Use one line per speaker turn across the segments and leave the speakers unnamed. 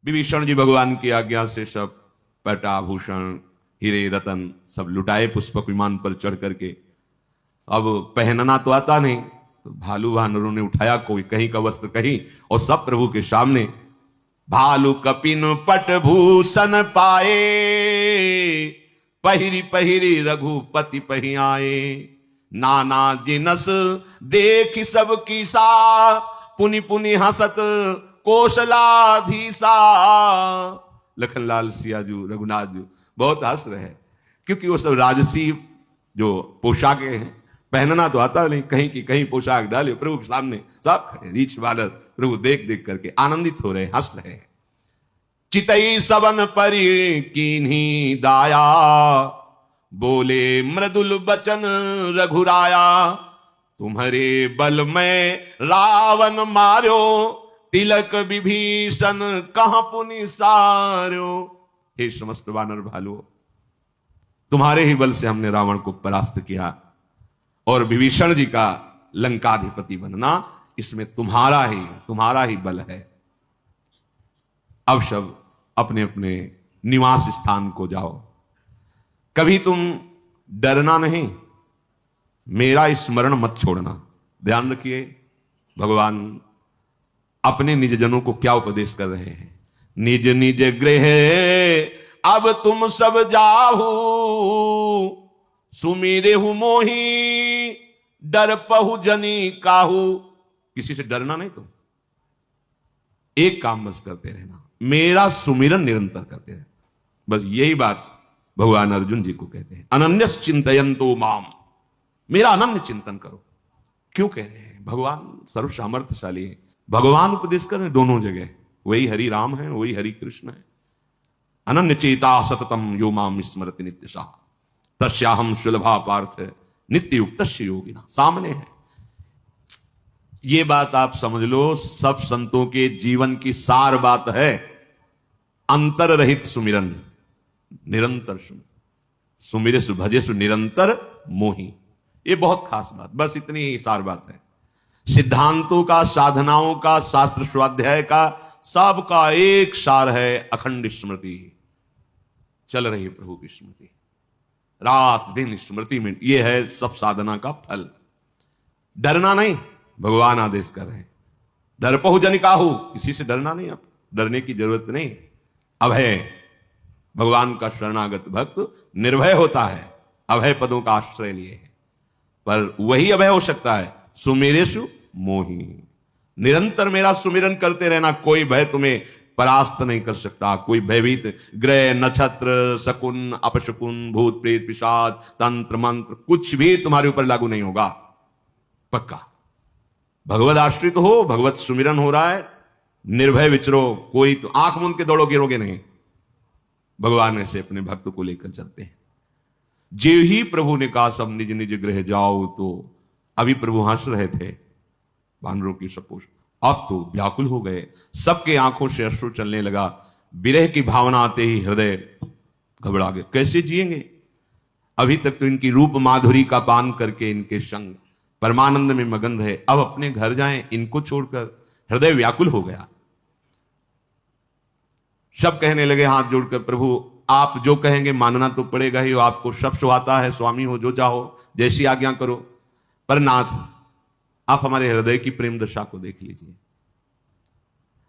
विभीषण जी भगवान की आज्ञा से सब पटाभूषण हीरे रतन सब लुटाए पुष्पक विमान पर चढ़ करके। अब पहनना तो आता नहीं, तो भालू वानरों ने उठाया कोई कहीं का वस्त्र कहीं, और सब प्रभु के सामने भालू कपिन पट भूषण पाए, पहिरी पहिरी रघुपति पही आए। नाना जिनस देख सब कीसा, पुनि पुनि हसत कौशलाधीसा। लखनलाल सियाजू रघुनाथ जी बहुत हंस रहे हैं, क्योंकि वो सब राजसी जो पोशाकें हैं, पहनना तो आता नहीं, कहीं की कहीं पोशाक डाले प्रभु के सामने सब खड़े रीछ बालर प्रभु देख देख करके आनंदित हो रहे, हंस रहे हैं। चितई सबन परि कीन्ही दाया, बोले मृदुल बचन रघुराया। तुम्हारे बल में रावण मार्यो, तिलक विभीषण कहां पुनि सार्यो। हे समस्त वानर भालुओं, तुम्हारे ही बल से हमने रावण को परास्त किया, और विभीषण जी का लंकाधिपति बनना इसमें तुम्हारा ही बल है। अब सब अपने अपने निवास स्थान को जाओ। कभी तुम डरना नहीं, मेरा स्मरण मत छोड़ना। ध्यान रखिए भगवान अपने निज जनों को क्या उपदेश कर रहे हैं। निज निज गृह अब तुम सब जाहू, सुमीरे हूं मोही डर पहु जनी काहू। किसी से डरना नहीं, तुम एक काम बस करते रहना, मेरा सुमिरन निरंतर करते रहना। बस यही बात भगवान अर्जुन जी को कहते हैं, अनन्यस चिंतयन्तो माम, मेरा अनन्य चिंतन करो। क्यों कह रहे हैं? भगवान सर्व सामर्थ्यशाली है, भगवान उपदेश कर रहे दोनों जगह, वही हरि राम है, वही हरि कृष्ण है। अनन्य चेता सततम यो माम स्मरति नित्यशः, तस्याहम सुलभा पार्थ नित्य युक्त योगिना। सामने है, ये बात आप समझ लो, सब संतों के जीवन की सार बात है। अंतर रहित सुमिरन, निरंतर सुमिरे सु भजे सु निरंतर मोही। ये बहुत खास बात, बस इतनी ही सार बात है। सिद्धांतों का, साधनाओं का, शास्त्र स्वाध्याय का, सबका एक सार है, अखंड स्मृति। चल रही प्रभु की स्मृति, रात दिन स्मृति में, यह है सब साधना का फल। डरना नहीं, भगवान आदेश कर रहे हैं। डर पहु जन काहू, किसी से डरना नहीं, अब डरने की जरूरत नहीं। अभय, भगवान का शरणागत भक्त निर्भय होता है, अभय पदों का आश्रय लिए है। पर वही अभय हो सकता है सुमेरेशु मोही, निरंतर मेरा सुमिरन करते रहना। कोई भय तुम्हें परास्त नहीं कर सकता, कोई भयभीत ग्रह नक्षत्र शकुन अपशकुन भूत प्रेत पिशाच तंत्र मंत्र कुछ भी तुम्हारे ऊपर लागू नहीं होगा, पक्का। भगवत आश्रित हो, भगवत सुमिरन हो रहा है, निर्भय विचरो, कोई तो आंख मूंद के दौड़ो गिरोगे नहीं। भगवान ऐसे अपने भक्त को लेकर चलते हैं। जे ही प्रभु ने कहा सब निज निज गृह जाओ, तो अभी प्रभु हंस रहे थे वानरों की सपोष, अब तो व्याकुल हो गए, सबके आंखों से अश्रु चलने लगा। विरह की भावना आते ही हृदय घबरा गए, कैसे जिएंगे? अभी तक तो इनकी रूप माधुरी का पान करके इनके संग परमानंद में मगन रहे, अब अपने घर जाएं इनको छोड़कर। हृदय व्याकुल हो गया। सब कहने लगे हाथ जोड़कर, प्रभु आप जो कहेंगे मानना तो पड़ेगा ही, आपको सब सुहाता है, स्वामी हो जो चाहो, जैसी आज्ञा करो। पर नाथ, आप हमारे हृदय की प्रेम दशा को देख लीजिए।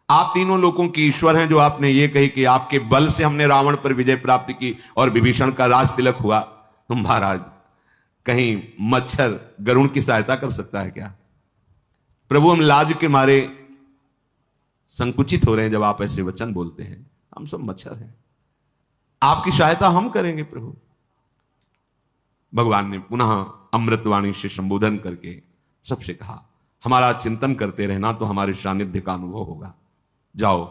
आप तीनों लोगों की ईश्वर हैं, जो आपने ये कही कि आपके बल से हमने रावण पर विजय प्राप्त की और विभीषण का राज तिलक हुआ। तुम महाराज, कहीं मच्छर गरुण की सहायता कर सकता है क्या? प्रभु, हम लाज के मारे संकुचित हो रहे हैं जब आप ऐसे वचन बोलते हैं। हम सब मच्छर हैं, आपकी सहायता हम करेंगे प्रभु। भगवान ने पुनः अमृतवाणी से संबोधन करके सबसे कहा, हमारा चिंतन करते रहना तो हमारे सानिध्य का अनुभव होगा। जाओ,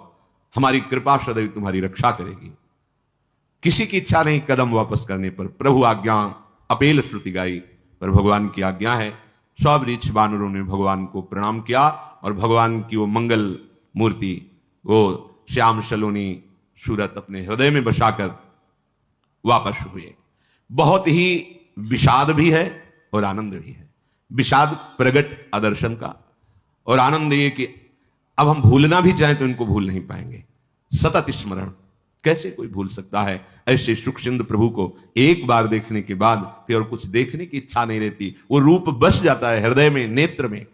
हमारी कृपा सदैव तुम्हारी रक्षा करेगी। किसी की इच्छा नहीं कदम वापस करने पर। प्रभु आज्ञा अपेल श्रुति गाई, पर भगवान की आज्ञा है। सब ऋष वानरों ने भगवान को प्रणाम किया और भगवान की वो मंगल मूर्ति, वो श्याम सलोनी सूरत अपने हृदय में बसाकर वापस हुए। बहुत ही विषाद भी है और आनंद भी है। विषाद प्रगट आदर्शन का, और आनंद ये कि अब हम भूलना भी चाहें तो इनको भूल नहीं पाएंगे। सतत स्मरण। कैसे कोई भूल सकता है ऐसे सुखसिंद प्रभु को एक बार देखने के बाद फिर और कुछ देखने की इच्छा नहीं रहती, वो रूप बस जाता है हृदय में, नेत्र में।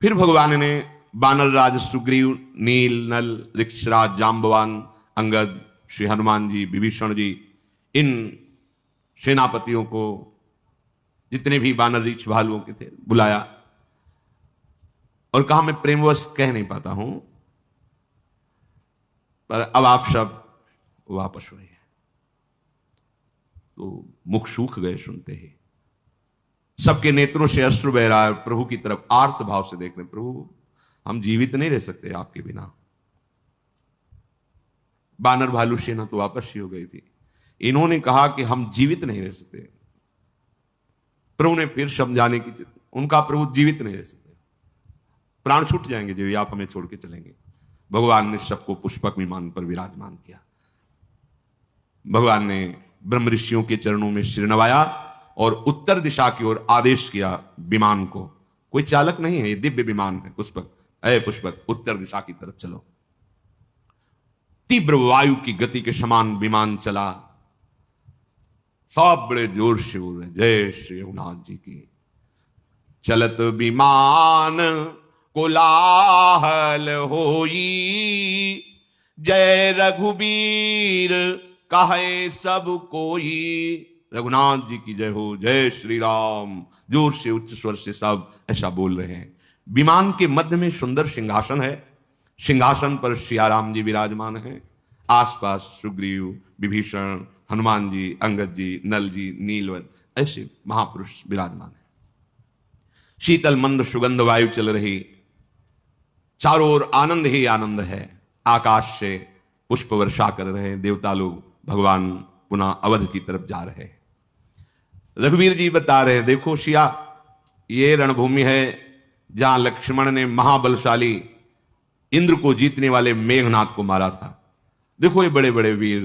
फिर भगवान ने बानर राज सुग्रीव, नील, नल, ऋक्षराज, जाम्बवान, अंगद, श्री हनुमान जी, विभीषण जी, इन सेनापतियों को, जितने भी बानर रीछ भालुओं के थे, बुलाया और कहा मैं प्रेमवश कह नहीं पाता हूं, पर अब आप सब वापस हुए। तो मुख सूख गए सुनते ही, सबके नेत्रों से अश्रु बह रहा है, प्रभु की तरफ आर्त भाव से देख रहे, प्रभु हम जीवित नहीं रह सकते आपके बिना। बानर भालू सेना तो वापस ही हो गई थी, इन्होंने कहा कि हम जीवित नहीं रह सकते। प्रभु ने फिर समझाने की, उनका प्रभु जीवित नहीं रह सकते, प्राण छूट जाएंगे जब आप हमें छोड़ के चलेंगे। भगवान ने सबको पुष्पक विमान पर विराजमान किया। भगवान ने ब्रह्म ऋषियों के चरणों में सिर नवाया और उत्तर दिशा की ओर आदेश किया विमान को। कोई चालक नहीं है, ये दिव्य विमान है। पुष्पक, अय पुष्पक, उत्तर दिशा की तरफ चलो। तीव्र वायु की गति के समान विमान चला। सब बड़े जोर से बोल रहे जय श्री रघुनाथ जी की। चलत विमान कोलाहल होई, जय रघुबीर कहे सब कोई। रघुनाथ जी की जय हो, जय श्री राम। जोर से उच्च स्वर से सब ऐसा बोल रहे हैं। विमान के मध्य में सुंदर सिंहासन है, सिंहासन पर सियाराम जी विराजमान हैं। आसपास सुग्रीव, विभीषण, हनुमान जी, अंगद जी, नल जी, नीलवत, ऐसे महापुरुष विराजमान हैं। शीतल मंद सुगंध वायु चल रही, चारों ओर आनंद ही आनंद है। आकाश से पुष्प वर्षा कर रहे हैं देवता लोग। भगवान पुनः अवध की तरफ जा रहे हैं। रघुवीर जी बता रहे हैं, देखो सिया, ये रणभूमि है जहां लक्ष्मण ने महाबलशाली इंद्र को जीतने वाले मेघनाथ को मारा था। देखो ये बड़े बड़े वीर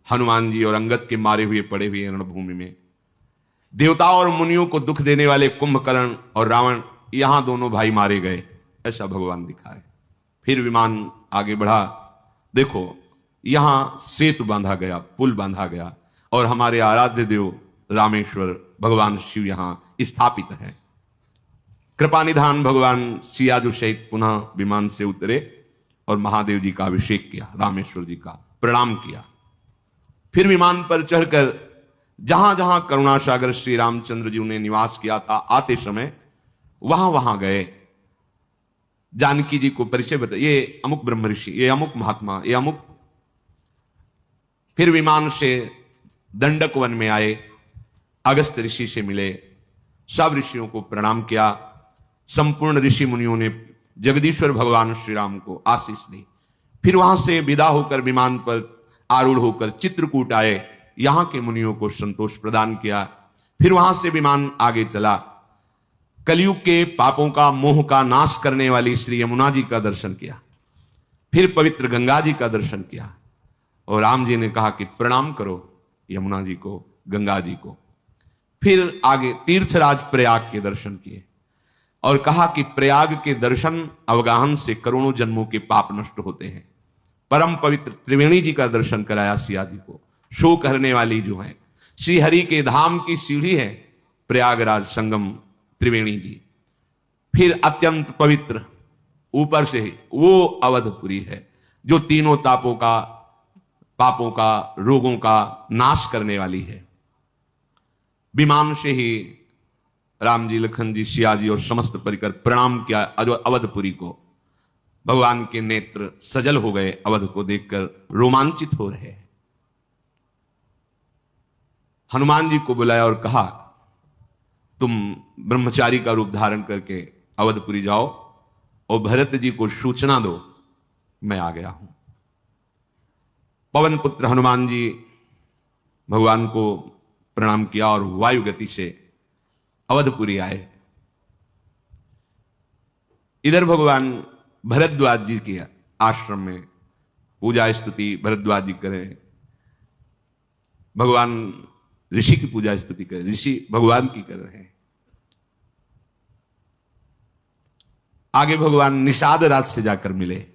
हनुमान जी और अंगद के मारे हुए पड़े हुए रणभूमि में। देवताओं और मुनियों को दुख देने वाले कुंभकर्ण और रावण, यहां दोनों भाई मारे गए, ऐसा भगवान दिखाए। फिर विमान आगे बढ़ा। देखो यहां सेतु बांधा गया, पुल बांधा गया और हमारे आराध्य देव रामेश्वर भगवान शिव यहां स्थापित है। कृपा निधान भगवान सियाजु सहित पुनः विमान से उतरे और महादेव जी का अभिषेक किया, रामेश्वर जी का प्रणाम किया। फिर विमान पर चढ़कर जहां जहां करुणा सागर श्री रामचंद्र जी ने निवास किया था, आते समय वहां वहां गए। जानकी जी को परिचय बताया, ये अमुक ब्रह्म ऋषि, ये अमुक महात्मा, ये अमुक। फिर विमान से दंडक वन में आए, अगस्त ऋषि से मिले, सब ऋषियों को प्रणाम किया। संपूर्ण ऋषि मुनियों ने जगदीश्वर भगवान श्री राम को आशीष दी। फिर वहां से विदा होकर विमान पर आरूढ़ होकर चित्रकूट आए, यहां के मुनियों को संतोष प्रदान किया। फिर वहां से विमान आगे चला, कलयुग के पापों का, मोह का नाश करने वाली श्री यमुना जी का दर्शन किया। फिर पवित्र गंगा जी का दर्शन किया और राम जी ने कहा कि प्रणाम करो यमुना जी को, गंगा जी को। फिर आगे तीर्थराज प्रयाग के दर्शन किए और कहा कि प्रयाग के दर्शन अवगाहन से करोड़ों जन्मों के पाप नष्ट होते हैं। परम पवित्र त्रिवेणी जी का दर्शन कराया सिया जी को, शोक हरने वाली जो है, श्री हरि के धाम की सीढ़ी है प्रयागराज संगम त्रिवेणी जी। फिर अत्यंत पवित्र ऊपर से ही वो अवधपुरी है जो तीनों तापों का, पापों का, रोगों का नाश करने वाली है। विमान से ही राम जी, लखन जी, सिया जी और समस्त परिकर प्रणाम किया अवधपुरी को। भगवान के नेत्र सजल हो गए, अवध को देखकर रोमांचित हो रहे हैं। हनुमान जी को बुलाया और कहा तुम ब्रह्मचारी का रूप धारण करके अवधपुरी जाओ और भरत जी को सूचना दो मैं आ गया हूं। पवन पुत्र हनुमान जी भगवान को प्रणाम किया और वायु गति से अवधपुरी आए। इधर भगवान भरद्वाज जी के आश्रम में पूजा स्तुति भरद्वाज जी करें, भगवान ऋषि की पूजा स्तुति करें, ऋषि भगवान की कर रहे हैं। आगे भगवान निषाद राज से जाकर मिले।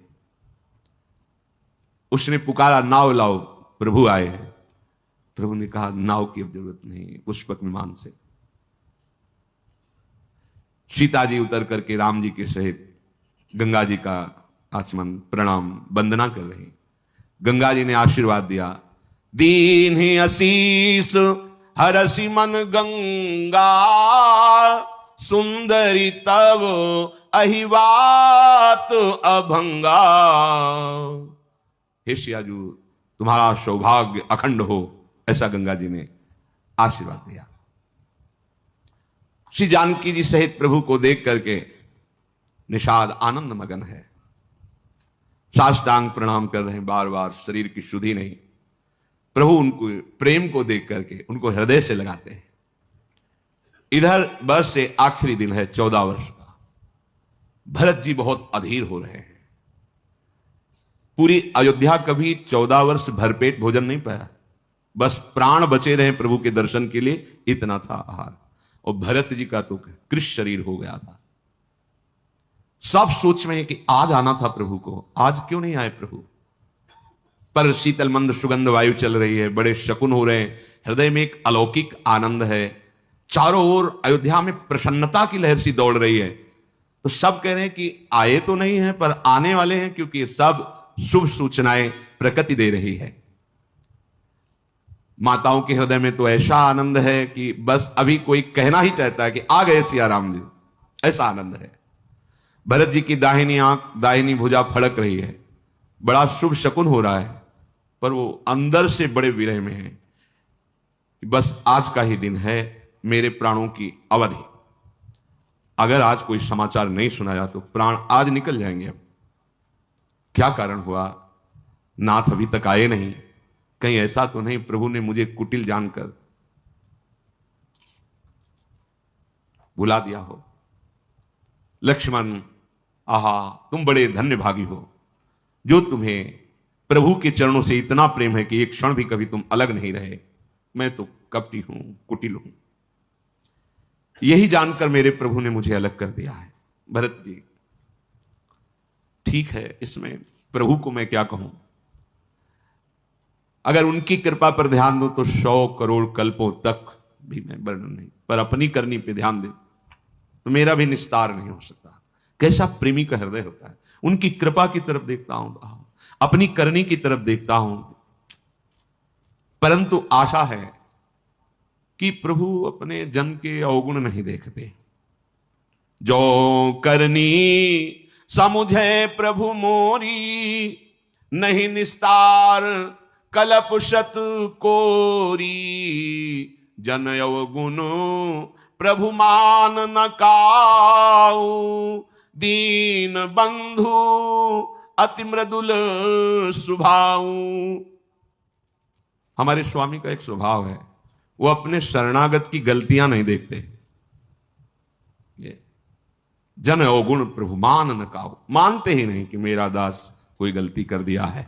उसने पुकारा, नाव लाओ, प्रभु आए हैं। प्रभु ने कहा, नाव की अब जरूरत नहीं, पुष्पक विमान से। सीता जी उतर करके राम जी के सहित गंगा जी का आचमन प्रणाम वंदना कर रही। गंगा जी ने आशीर्वाद दिया, दीन ही आशीष हरसि मन गंगा, सुंदरी तव अहिवात अभंगा। हे सियाजू, तुम्हारा सौभाग्य अखंड हो, ऐसा गंगा जी ने आशीर्वाद दिया। श्री जानकी जी सहित प्रभु को देख करके निषाद आनंद मगन है, साष्टांग प्रणाम कर रहे हैं बार बार, शरीर की शुद्धि नहीं। प्रभु उनको प्रेम को देख करके उनको हृदय से लगाते हैं। इधर बस से आखिरी दिन है 14 वर्ष का। भरत जी बहुत अधीर हो रहे हैं। पूरी अयोध्या कभी 14 वर्ष भरपेट भोजन नहीं पाया, बस प्राण बचे रहे प्रभु के दर्शन के लिए, इतना था आहार। और भरत जी का तो कृष शरीर हो गया था। सब सोच में है कि आज आना था प्रभु को, आज क्यों नहीं आए प्रभु। पर शीतल मंद सुगंध वायु चल रही है, बड़े शकुन हो रहे हैं, हृदय में एक अलौकिक आनंद है, चारों ओर अयोध्या में प्रसन्नता की लहर सी दौड़ रही है। तो सब कह रहे हैं कि आए तो नहीं है पर आने वाले हैं, क्योंकि ये सब शुभ सूचनाएं प्रकृति दे रही है। माताओं के हृदय में तो ऐसा आनंद है कि बस अभी कोई कहना ही चाहता है कि आ गए सिया राम जी, ऐसा आनंद है। भरत जी की दाहिनी आंख, दाहिनी भुजा फड़क रही है, बड़ा शुभ शकुन हो रहा है, पर वो अंदर से बड़े विरह में है कि बस आज का ही दिन है, मेरे प्राणों की अवधि। अगर आज कोई समाचार नहीं सुनाया तो प्राण आज निकल जाएंगे। अब क्या कारण हुआ, नाथ अभी तक आए नहीं, कहीं ऐसा तो नहीं प्रभु ने मुझे कुटिल जानकर बुला दिया हो। लक्ष्मण, आहा, तुम बड़े धन्य भागी हो, जो तुम्हें प्रभु के चरणों से इतना प्रेम है कि एक क्षण भी कभी तुम अलग नहीं रहे। मैं तो कपटी हूं, कुटिल हूं। यही जानकर मेरे प्रभु ने मुझे अलग कर दिया है। भरत जी, ठीक है, इसमें प्रभु को मैं क्या कहूं। अगर उनकी कृपा पर ध्यान दो तो 100 करोड़ कल्पों तक भी मैं वर्णन नहीं, पर अपनी करनी पे ध्यान दे तो मेरा भी निस्तार नहीं हो सकता। कैसा प्रेमी का हृदय होता है। उनकी कृपा की तरफ देखता हूं, अपनी करनी की तरफ देखता हूं, परंतु आशा है कि प्रभु अपने जन के अवगुण नहीं देखते। जो करनी समुझे प्रभु मोरी, नहीं निस्तार कलप शत कोरी। जन अवगुण प्रभु मान न काऊ, दीन बंधु अति मृदुल स्वभाव। हमारे स्वामी का एक स्वभाव है, वो अपने शरणागत की गलतियां नहीं देखते। ये जन अवगुण प्रभु मान न काऊ, मानते ही नहीं कि मेरा दास कोई गलती कर दिया है।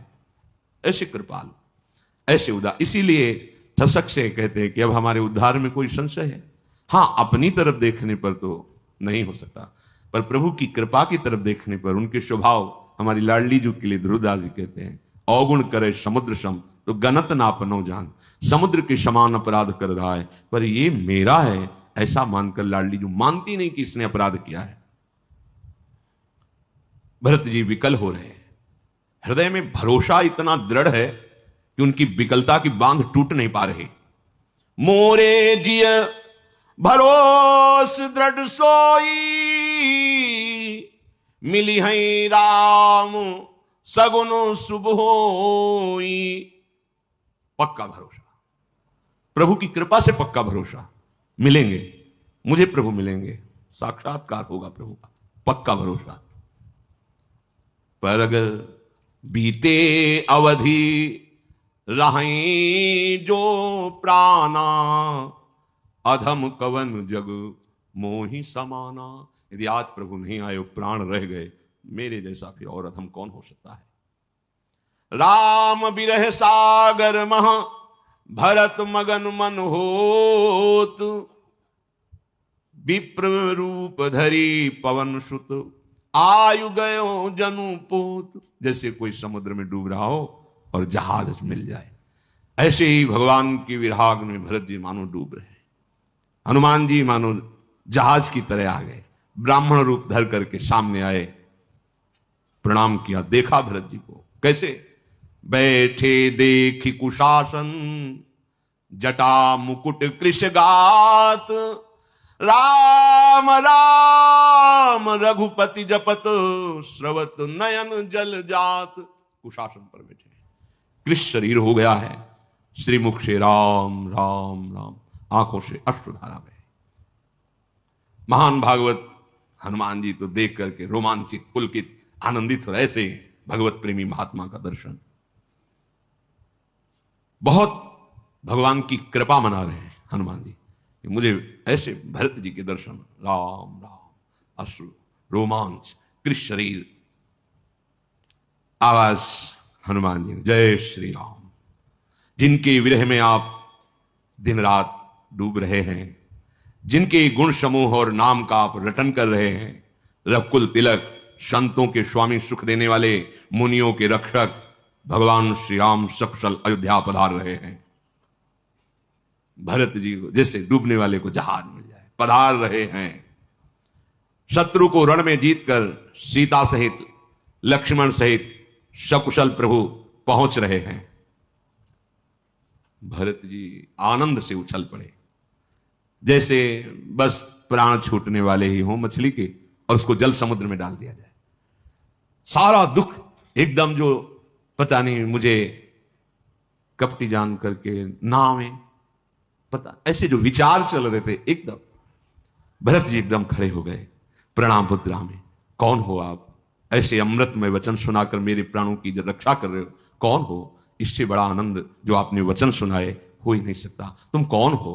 ऐसे कृपाल, ऐसे उदार, इसीलिए ठसक से कहते हैं कि अब हमारे उद्धार में कोई संशय है। हां, अपनी तरफ देखने पर तो नहीं हो सकता, पर प्रभु की कृपा की तरफ देखने पर उनके स्वभाव, हमारी लाडली जी के लिए ध्रुवदास जी कहते हैं, अवगुण करे समुद्र सम तो गनत ना अपनो जान। समुद्र के समान अपराध कर रहा है, पर ये मेरा है ऐसा मानकर लाडली जी मानती नहीं कि इसने अपराध किया है। भरत जी विकल हो रहे हैं, हृदय में भरोसा इतना दृढ़ है कि उनकी विकलता की बांध टूट नहीं पा रही। मोरे जिय भरोस दृढ़ सोई, मिली है राम सगुन शुभ होई। पक्का भरोसा, प्रभु की कृपा से पक्का भरोसा, मिलेंगे मुझे प्रभु, मिलेंगे, साक्षात्कार होगा प्रभु का, पक्का भरोसा। पर अगर बीते अवधि रहीं जो प्राणा, अधम कवन जग मोहि समाना। यदि आज प्रभु नहीं आए, प्राण रह गए, मेरे जैसा फिर और अधम कौन हो सकता है। राम बिरह सागर मह भरत मगन मन होत, विप्र रूप धरी पवन सुत आयु गयो जनु पोत। जैसे कोई समुद्र में डूब रहा हो और जहाज मिल जाए, ऐसे ही भगवान की विराग में भरत जी मानो डूब रहे। हनुमान जी मानो जहाज की तरह आ गए, ब्राह्मण रूप धर करके सामने आए, प्रणाम किया, देखा भरत जी को कैसे बैठे देखी कुशासन, जटा मुकुट कृषगात, राम राम रघुपति जपत, श्रवत नयन जल जात। कुशासन पर बैठे, कृष्ण शरीर हो गया है, श्रीमुख से राम राम राम, आंखों से अश्रुधारा बहे। महान भागवत हनुमान जी तो देख करके रोमांचित, पुलकित, आनंदित हो रहे। ऐसे भगवत प्रेमी महात्मा का दर्शन, बहुत भगवान की कृपा मना रहे हैं हनुमान जी, मुझे ऐसे भरत जी के दर्शन, राम राम, अश्रु, रोमांच, कृष्ण शरीर। आवाज हनुमान जी, जय श्री राम। जिनके विरह में आप दिन रात डूब रहे हैं, जिनके गुण समूह और नाम का आप रटन कर रहे हैं, रघुकुल तिलक, संतों के स्वामी, सुख देने वाले, मुनियों के रक्षक भगवान श्री राम सकुशल अयोध्या पधार रहे हैं। भरत जी को जैसे डूबने वाले को जहाज मिल जाए, पधार रहे हैं। शत्रु को रण में जीतकर सीता सहित, लक्ष्मण सहित सकुशल प्रभु पहुंच रहे हैं। भरत जी आनंद से उछल पड़े, जैसे बस प्राण छूटने वाले ही हों मछली के, और उसको जल समुद्र में डाल दिया जाए। सारा दुख एकदम, जो पता नहीं मुझे कपटी जान करके नाव में, पता ऐसे जो विचार चल रहे थे, एकदम भरत जी एकदम खड़े हो गए प्रणाम मुद्रा में। कौन हो आप? ऐसे अमृत में वचन सुनाकर मेरे प्राणों की जो रक्षा कर रहे हो, कौन हो? इससे बड़ा आनंद जो आपने वचन सुनाए हो ही नहीं सकता। तुम कौन हो?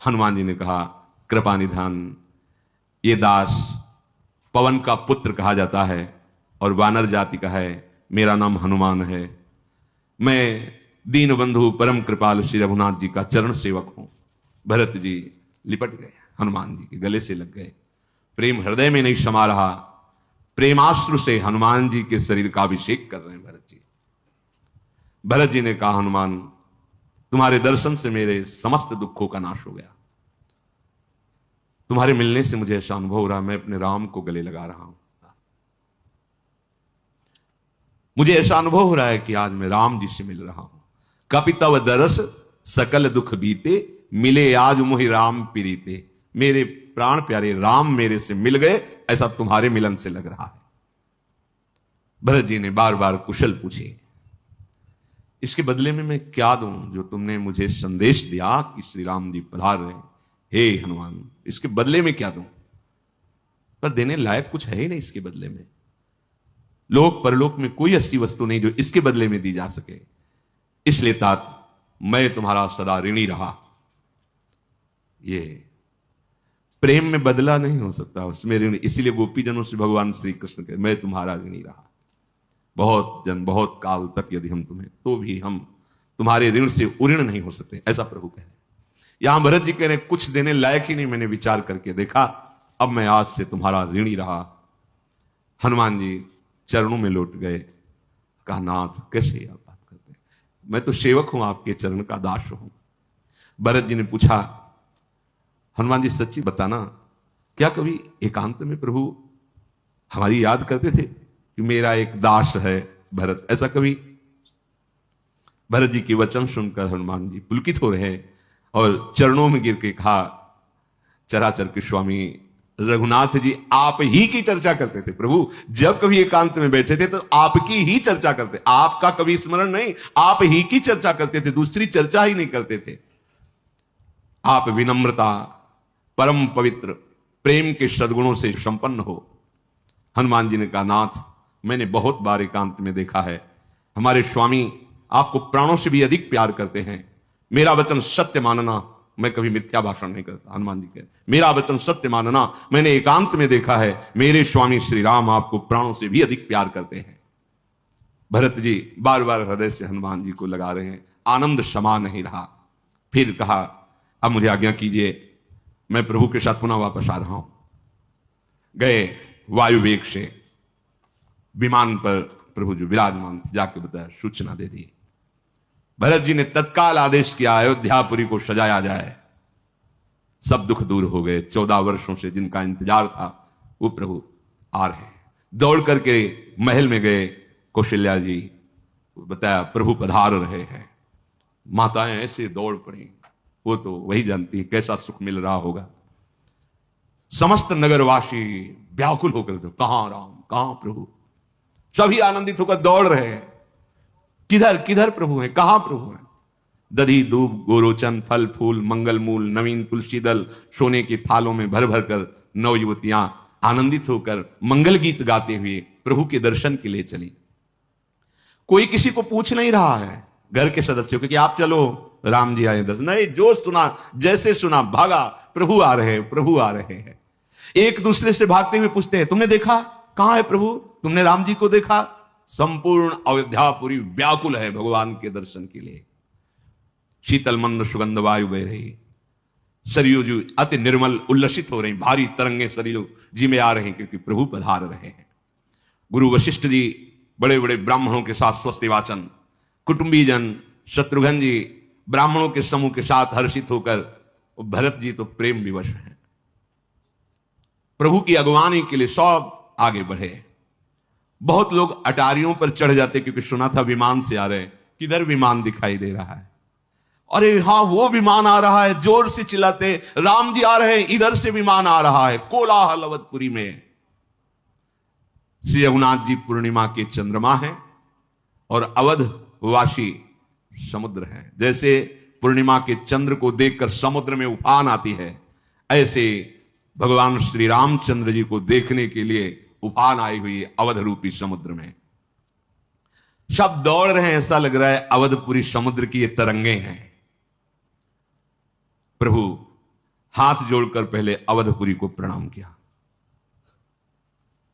हनुमान जी ने कहा, कृपा निधान, ये दास पवन का पुत्र कहा जाता है और वानर जाति का है, मेरा नाम हनुमान है। मैं दीन बंधु परम कृपाल श्री रघुनाथ जी का चरण सेवक हूं। भरत जी लिपट गए, हनुमान जी के गले से लग गए। प्रेम हृदय में नहीं समा रहा, प्रेमाश्रु से हनुमान जी के शरीर का अभिषेक कर रहे हैं भरत जी। भरत जी ने कहा, हनुमान तुम्हारे दर्शन से मेरे समस्त दुखों का नाश हो गया। तुम्हारे मिलने से मुझे ऐसा अनुभव हो रहा, मैं अपने राम को गले लगा रहा हूं। मुझे ऐसा अनुभव हो रहा है कि आज मैं राम जी से मिल रहा हूं। कपि तव दरस सकल दुख बीते, मिले आज मुहि राम प्रीते। मेरे प्राण प्यारे राम मेरे से मिल गए, ऐसा तुम्हारे मिलन से लग रहा है। भरत जी ने बार बार कुशल पूछे, इसके बदले में मैं क्या दूं जो तुमने मुझे संदेश दिया कि श्री राम जी पधार रहे हैं? हे हनुमान, इसके बदले में क्या दूं? पर देने लायक कुछ है ही नहीं इसके बदले में। लोक परलोक में कोई ऐसी वस्तु नहीं जो इसके बदले में दी जा सके। इसलिए तात मैं तुम्हारा सदा ऋणी रहा। ये प्रेम में बदला नहीं हो सकता, उसमें ऋणी। इसीलिए गोपीजनों से भगवान श्री कृष्ण कहते, मैं तुम्हारा ऋणी रहा। बहुत जन, बहुत काल तक यदि हम तुम्हें, तो भी हम तुम्हारे ऋण से उऋण नहीं हो सकते, ऐसा प्रभु कह रहे। यहां भरत जी कह रहे, कुछ देने लायक ही नहीं, मैंने विचार करके देखा, अब मैं आज से तुम्हारा ऋणी रहा। हनुमान जी चरणों में लौट गए, कहा, नाथ कैसे आप बात करते हैं, मैं तो सेवक हूं, आपके चरण का दास हूं। भरत जी ने पूछा, हनुमान जी सच्ची बताना, क्या कभी एकांत में प्रभु हमारी याद करते थे कि मेरा एक दास है भरत? ऐसा कभी? भरत जी के वचन सुनकर हनुमान जी पुलकित हो रहे हैं और चरणों में गिर के कहा, चराचर के स्वामी रघुनाथ जी आप ही की चर्चा करते थे प्रभु। जब कभी एकांत में बैठे थे तो आपकी ही चर्चा करते, आपका कभी स्मरण नहीं, आप ही की चर्चा करते थे, दूसरी चर्चा ही नहीं करते थे। आप विनम्रता, परम पवित्र, प्रेम के सद्गुणों से संपन्न हो। हनुमान जी ने कहा, नाथ मैंने बहुत बार एकांत में देखा है, हमारे स्वामी आपको प्राणों से भी अधिक प्यार करते हैं। मेरा वचन सत्य मानना, मैं कभी मिथ्या भाषण नहीं करता। हनुमान जी कहे, मेरा वचन सत्य मानना, मैंने एकांत में देखा है, मेरे स्वामी श्री राम आपको प्राणों से भी अधिक प्यार करते हैं। भरत जी बार बार हृदय से हनुमान जी को लगा रहे हैं, आनंद क्षमा नहीं रहा। फिर कहा, अब मुझे आज्ञा कीजिए, मैं प्रभु के साथ पुनः वापस आ रहा हूं। गए वायु वेग से विमान पर प्रभु जो विराजमान जाके बताया, सूचना दे दी। भरत जी ने तत्काल आदेश किया अयोध्यापुरी को सजाया जाए। सब दुख दूर हो गए। 14 वर्षों से जिनका इंतजार था वो प्रभु आ रहे हैं। दौड़ करके महल में गए। कौशल्या जी बताया प्रभु पधार रहे हैं। माताएं ऐसे दौड़ पड़ी, वो तो वही जानती है कैसा सुख मिल रहा होगा। समस्त नगरवासी व्याकुल होकर थे, कहां राम, कहां प्रभु। सभी आनंदित होकर दौड़ रहे हैं, किधर किधर प्रभु हैं, कहां प्रभु हैं। दधी दूब गोरोचन फल फूल मंगल मूल नवीन तुलसी दल सोने के थालों में भर भर कर नव युवतियां आनंदित होकर मंगल गीत गाते हुए प्रभु के दर्शन के लिए चली। कोई किसी को पूछ नहीं रहा है घर के सदस्यों को कि आप चलो राम जी आए दर्शन, नहीं, जो सुना जैसे सुना भागा, प्रभु आ रहे हैं, प्रभु आ रहे हैं। एक दूसरे से भागते हुए पूछते हैं तुमने देखा, कहां है प्रभु, तुमने राम जी को देखा। संपूर्ण अयोध्यापुरी व्याकुल है भगवान के दर्शन के लिए। शीतल मंद सुगंध वायु बह रही, सरयू जी अति निर्मल उल्लसित हो रही, भारी तरंगे सरयू जी में आ रहे हैं क्योंकि प्रभु पधार रहे हैं। गुरु वशिष्ठ जी बड़े बड़े ब्राह्मणों के साथ स्वस्ति वाचन, कुटुंबी जन शत्रुघ्न जी ब्राह्मणों के समूह के साथ हर्षित होकर, भरत जी तो प्रेम विवश हैं। प्रभु की अगवानी के लिए सब आगे बढ़े। बहुत लोग अटारियों पर चढ़ जाते क्योंकि सुना था विमान से आ रहे। किधर विमान दिखाई दे रहा है, अरे हां वो विमान आ रहा है, जोर से चिल्लाते राम जी आ रहे हैं, इधर से विमान आ रहा है। कोलाहल अवधपुरी में। श्री रघुनाथ जी पूर्णिमा के चंद्रमा है और अवधवासी समुद्र है। जैसे पूर्णिमा के चंद्र को देखकर समुद्र में उफान आती है, ऐसे भगवान श्री रामचंद्र जी को देखने के लिए उफान आई हुई अवध रूपी समुद्र में। सब दौड़ रहे हैं, ऐसा लग रहा है अवधपुरी समुद्र की ये तरंगे हैं। प्रभु हाथ जोड़कर पहले अवधपुरी को प्रणाम किया।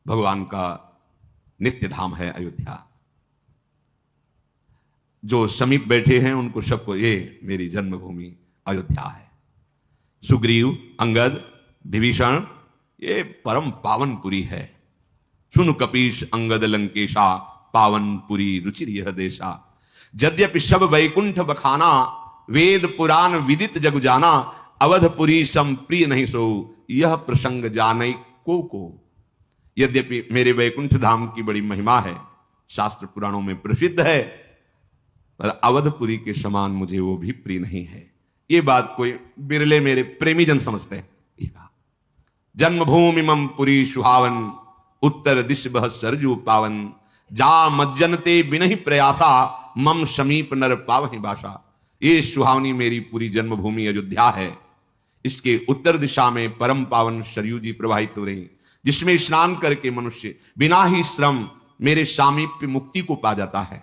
भगवान का नित्य धाम है अयोध्या। जो समीप बैठे हैं उनको सबको ये मेरी जन्मभूमि अयोध्या है। सुग्रीव अंगद विभीषण ये परम पावनपुरी है। सुन कपीश अंगद लंकेशा पावनपुरी रुचिर यह देशा। यद्यपि सब वैकुंठ बखाना वेद पुराण विदित जग जाना। अवधपुरी सम प्रिय नहीं सो यह प्रसंग जानई को। यद्यपि मेरे वैकुंठ धाम की बड़ी महिमा है, शास्त्र पुराणों में प्रसिद्ध है, पर अवधपुरी के समान मुझे वो भी प्रिय नहीं है। ये बात कोई बिरले मेरे प्रेमी जन समझते हैं। जन्मभूमि मम पुरी सुहावन उत्तर दिश बह सरजू पावन। जा मज्जनते बिनहि प्रयासा मम समीप नर पावहि बासा। ये सुहावनी मेरी पूरी जन्मभूमि अयोध्या है। इसके उत्तर दिशा में परम पावन सरयू जी प्रवाहित हो रही, जिसमें स्नान करके मनुष्य बिना ही श्रम मेरे सामीप्य मुक्ति को पा जाता है।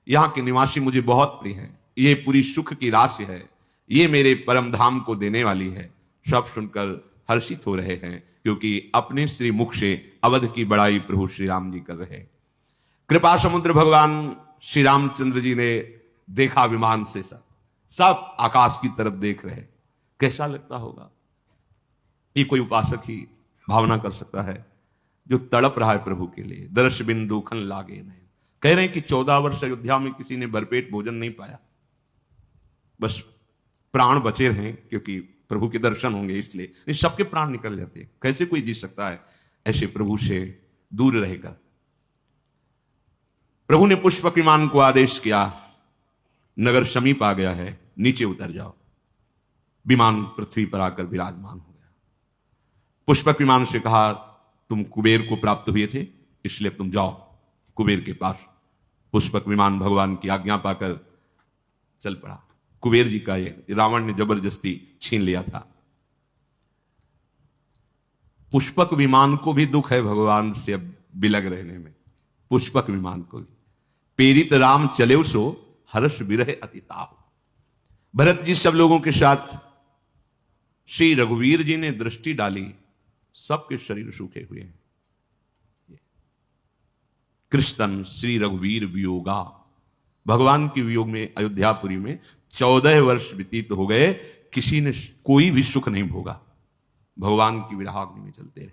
यहाँ के निवासी मुझे बहुत प्रिय हैं। ये पूरी सुख की राशि है, ये मेरे परम धाम को देने वाली है। सब सुनकर हर्षित हो रहे हैं क्योंकि अपने श्री मुख से अवध की बड़ाई प्रभु श्री राम जी कर रहे हैं। कृपा समुद्र भगवान श्री रामचंद्र जी ने देखा विमान से, सब आकाश की तरफ देख रहे। कैसा लगता होगा? ये कोई उपासक ही भावना कर सकता है जो तड़प रहा है प्रभु के लिए। दर्श बिंदु खन लागे नहीं। कह रहे हैं कि 14 वर्ष अयोध्या में किसी ने भरपेट भोजन नहीं पाया, बस प्राण बचे रहे क्योंकि प्रभु के दर्शन होंगे, इसलिए सबके प्राण निकल जाते। कैसे कोई जी सकता है ऐसे प्रभु से दूर रहेगा? प्रभु ने पुष्पक विमान को आदेश किया, नगर समीप आ गया है, नीचे उतर जाओ। विमान पृथ्वी पर आकर विराजमान हो गया। पुष्पक विमान से कहा तुम कुबेर को प्राप्त हुए थे, इसलिए तुम जाओ कुबेर के पास। पुष्पक विमान भगवान की आज्ञा पाकर चल पड़ा। कुबेर जी का ये रावण ने जबरदस्ती छीन लिया था। पुष्पक विमान को भी दुख है भगवान से अब बिलग रहने में। पुष्पक विमान को भी पेरित राम चले सो हर्ष विरह अतिताप। भरत जी सब लोगों के साथ श्री रघुवीर जी ने दृष्टि डाली, सबके शरीर सूखे हुए हैं। कृष्ण श्री रघुवीर वियोगा। भगवान के वियोग में अयोध्यापुरी में 14 वर्ष व्यतीत हो गए, किसी ने कोई भी सुख नहीं भोगा। भगवान की विराग्नि में चलते रहे।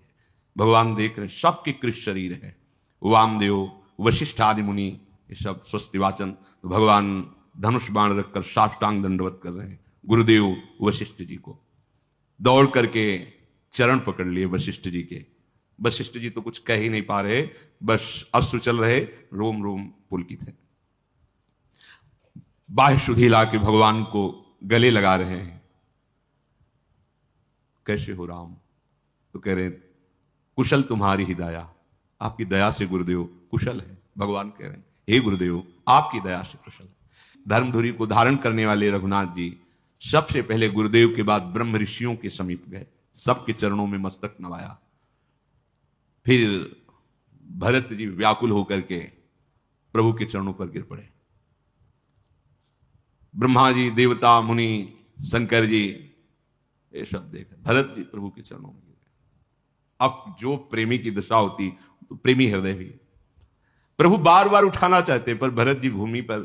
भगवान देख रहे सबके कृष्ण शरीर है। वामदेव, वशिष्ठ आदि मुनि ये सब स्वस्ति वाचन। तो भगवान धनुष बाण रखकर साष्टांग दंडवत कर रहे हैं गुरुदेव वशिष्ठ जी को। दौड़ करके चरण पकड़ लिए वशिष्ठ जी के। वशिष्ठ जी तो कुछ कह ही नहीं पा रहे, बस अश्रु चल रहे, रोम रोम पुलकित है। बाह्य शुद्धि ला के भगवान को गले लगा रहे हैं। कैसे हो राम? तो कह रहे कुशल तुम्हारी ही दया, आपकी दया से गुरुदेव कुशल है। भगवान कह रहे हैं हे गुरुदेव आपकी दया से कुशल है। धर्मधुरी को धारण करने वाले रघुनाथ जी सबसे पहले गुरुदेव के बाद ब्रह्म ऋषियों के समीप गए, सबके चरणों में मस्तक नवाया। फिर भरत जी व्याकुल होकर के प्रभु के चरणों पर गिर पड़े। ब्रह्मा जी, देवता, मुनि, शंकर जी ये सब देख भरत जी प्रभु के चरणों में गिर गए। अब जो प्रेमी की दशा होती तो प्रेमी हृदय भी, प्रभु बार बार उठाना चाहते पर भरत जी भूमि पर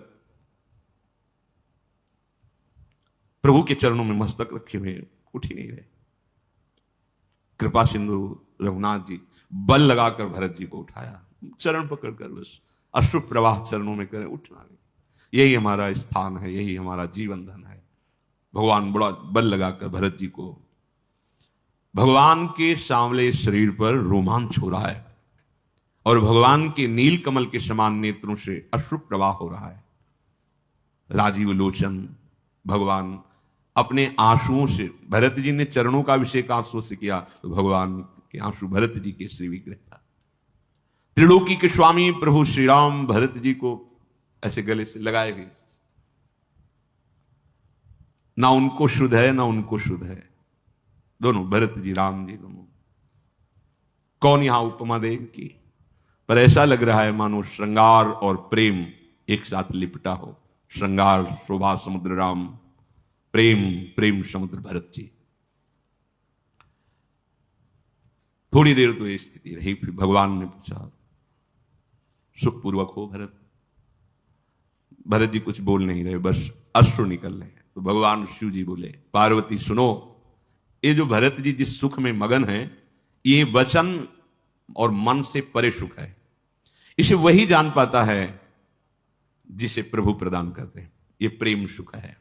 प्रभु के चरणों में मस्तक रखे हुए उठ ही नहीं रहे। कृपा सिंधु रघुनाथ जी बल लगाकर भरत जी को उठाया, चरण पकड़कर बस अश्रु प्रवाह चरणों में करें, उठना नहीं। यही हमारा स्थान है, यही हमारा जीवन धन है। भगवान बड़ा बल लगाकर भरत जी को, भगवान के सांवले शरीर पर रोमांच हो रहा है और भगवान के नील कमल के समान नेत्रों से अश्रु प्रवाह हो रहा है। राजीव लोचन भगवान अपने आंसुओं से, भरत जी ने चरणों का अभिषेक आंसुओं से किया तो भगवान के आंसू भरत जी के श्री विग्रह था। त्रिलोकी के स्वामी प्रभु श्री राम भरत जी को ऐसे गले से लगाए गए, ना उनको शुद्ध है ना उनको शुद्ध है, दोनों भरत जी राम जी दोनों। कौन यहां उपमा दे इनकी? पर ऐसा लग रहा है मानो श्रृंगार और प्रेम एक साथ लिपटा हो। श्रृंगार शोभा समुद्र राम, प्रेम प्रेम समुद्र भरत जी। थोड़ी देर तो ये स्थिति रही, फिर भगवान ने पूछा सुखपूर्वक हो भरत? भरत जी कुछ बोल नहीं रहे, बस अश्रु निकल रहे हैं। तो भगवान शिव जी बोले पार्वती सुनो, ये जो भरत जी जिस सुख में मगन है ये वचन और मन से परे सुख है। इसे वही जान पाता है जिसे प्रभु प्रदान करते हैं, ये प्रेम सुख है।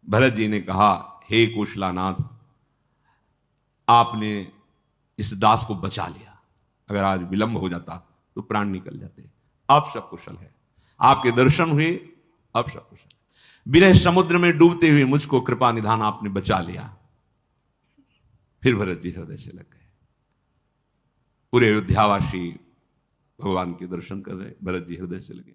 भरत जी ने कहा हे कौशलानाथ, आपने इस दास को बचा लिया, अगर आज विलंब हो जाता तो प्राण निकल जाते। अब सब कुशल है, आपके दर्शन हुए, अब सब कुशल। विरह समुद्र में डूबते हुए मुझको कृपा निधान आपने बचा लिया। फिर भरत जी हृदय से लग गए। पूरे अयोध्यावासी भगवान के दर्शन कर रहे, भरत जी हृदय से लगे।